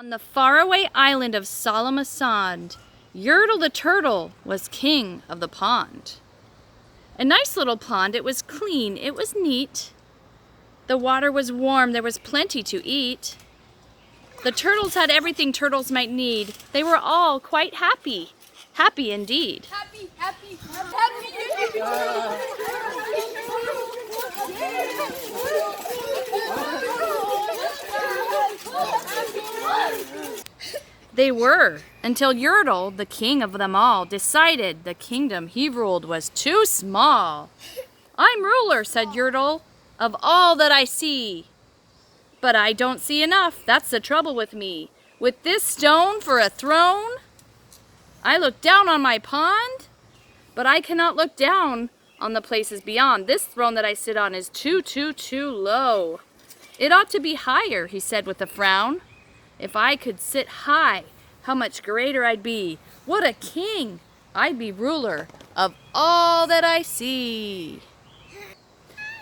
On the faraway island of Salamasand, Yurtle the Turtle was king of the pond. A nice little pond. It was clean. It was neat. The water was warm. There was plenty to eat. The turtles had everything turtles might need. They were all quite happy. Happy indeed. Happy. They were, until Yurtle, the king of them all, decided the kingdom he ruled was too small. "I'm ruler," said Yurtle, "of all that I see. But I don't see enough. That's the trouble with me. With this stone for a throne, I look down on my pond, but I cannot look down on the places beyond. This throne that I sit on is too low. It ought to be higher," he said with a frown. "If I could sit high, how much greater I'd be. What a king! I'd be ruler of all that I see."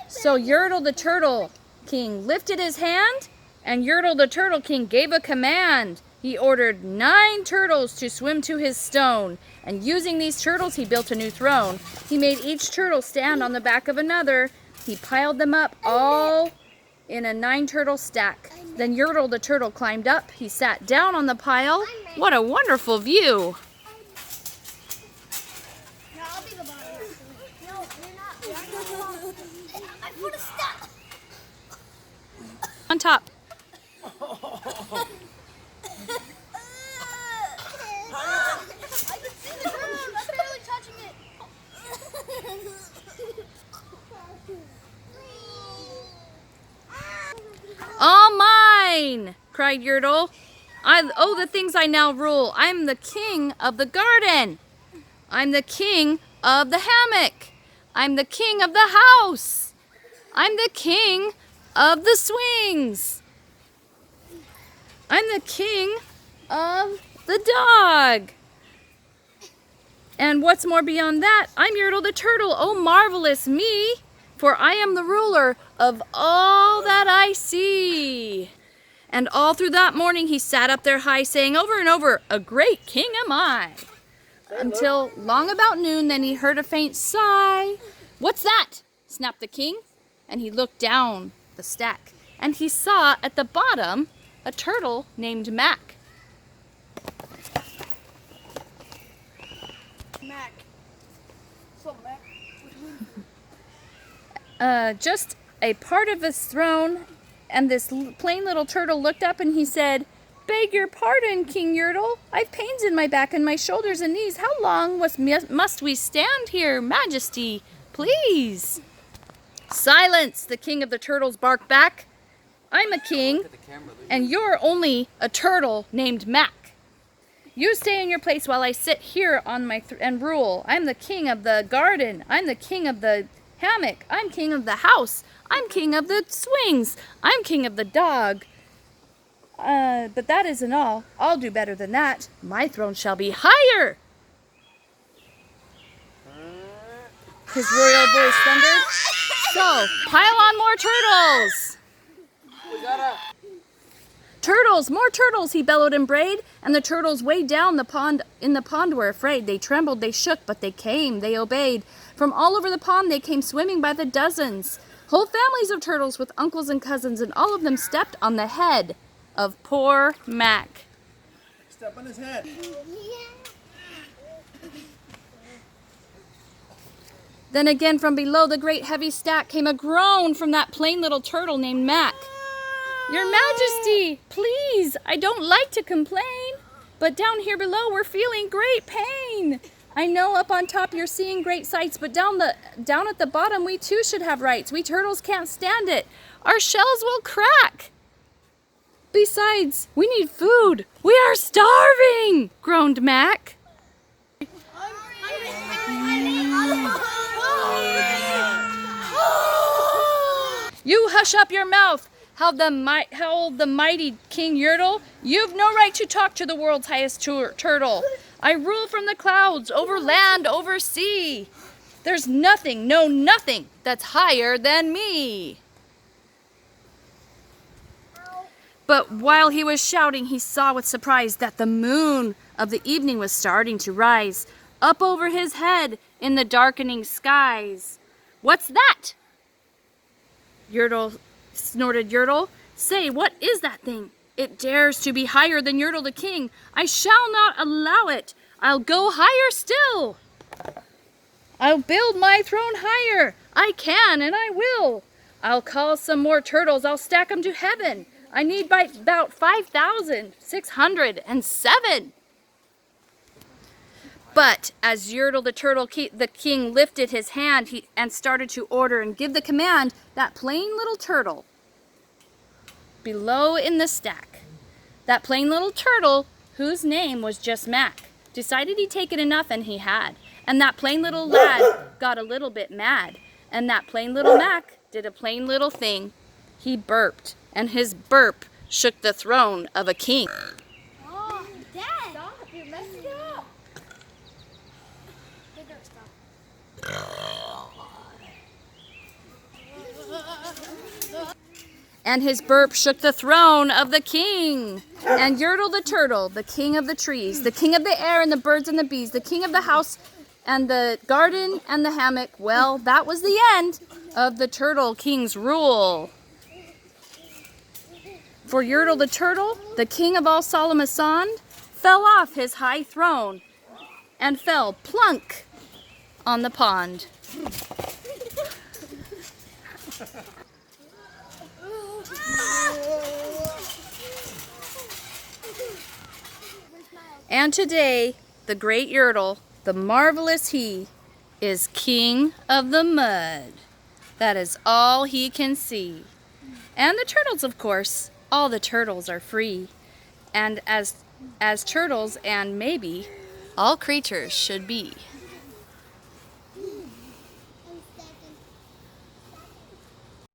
So Yurtle the Turtle King lifted his hand, and Yurtle the Turtle King gave a command. He ordered 9 turtles to swim to his stone, and using these turtles he built a new throne. He made each turtle stand on the back of another. He piled them up all in a 9 turtle stack. Then Yurtle the Turtle climbed up. He sat down on the pile. What a wonderful view! No, I'll be the bottom. No, you're not. I put a step. On top. I can see the ground. I'm barely touching it. "All mine!" cried Yurtle. "Oh, the things I now rule. I'm the king of the garden. I'm the king of the hammock. I'm the king of the house. I'm the king of the swings. I'm the king of the dog. And what's more beyond that, I'm Yurtle the Turtle. Oh, marvelous me! For I am the ruler of all that I see." And all through that morning he sat up there high, saying over and over, "A great king am I." Until long about noon, then he heard a faint sigh. "What's that?" snapped the king. And he looked down the stack, and he saw at the bottom a turtle named Mac. Mac. So Mac. Just a part of his throne, and this plain little turtle looked up and he said, "Beg your pardon, King Yurtle. I've pains in my back and my shoulders and knees. How long must we stand here, Majesty? Please." "Silence!" the king of the turtles barked back. "I'm a king, and you're only a turtle named Mac. You stay in your place while I sit here on my and rule. I'm the king of the garden. I'm the king of the hammock. I'm king of the house. I'm king of the swings. I'm king of the dog. But that isn't all. I'll do better than that. My throne shall be higher." His royal voice thundered. "So, pile on more turtles!" "Turtles, more turtles!" he bellowed and brayed, and the turtles way down the pond were afraid. They trembled, they shook, but they came, they obeyed. From all over the pond they came swimming by the dozens. Whole families of turtles with uncles and cousins, and all of them stepped on the head of poor Mac. Step on his head. Then again from below the great heavy stack came a groan from that plain little turtle named Mac. "Your Majesty, please, I don't like to complain, but down here below we're feeling great pain. I know up on top you're seeing great sights, but down at the bottom we too should have rights. We turtles can't stand it. Our shells will crack. Besides, we need food. We are starving," groaned Mac. "You hush up your mouth," howled the mighty King Yurtle. "You've no right to talk to the world's highest turtle. I rule from the clouds, over land, over sea. There's nothing, no nothing, that's higher than me." But while he was shouting, he saw with surprise that the moon of the evening was starting to rise up over his head in the darkening skies. "What's that?" Snorted Yurtle. "Say, what is that thing? It dares to be higher than Yurtle the king. I shall not allow it. I'll go higher still. I'll build my throne higher. I can and I will. I'll call some more turtles. I'll stack them to heaven. I need by about 5,607. But as Yurtle the Turtle, the king, lifted his hand and started to order and give the command, that plain little turtle below in the stack, that plain little turtle whose name was just Mac, decided he'd taken enough, and he had. And that plain little lad got a little bit mad. And that plain little Mac did a plain little thing. He burped, and his burp shook the throne of a king. Oh, Dad! Stop, you're messing it up. And his burp shook the throne of the king. And Yurtle the Turtle, the king of the trees, the king of the air and the birds and the bees, the king of the house and the garden and the hammock, well, that was the end of the Turtle King's rule. For Yurtle the Turtle, the king of all Solomon's, fell off his high throne and fell plunk on the pond. And today, the great Yurtle, the marvelous he, is king of the mud. That is all he can see. And the turtles, of course, all the turtles are free. And as turtles and maybe all creatures should be.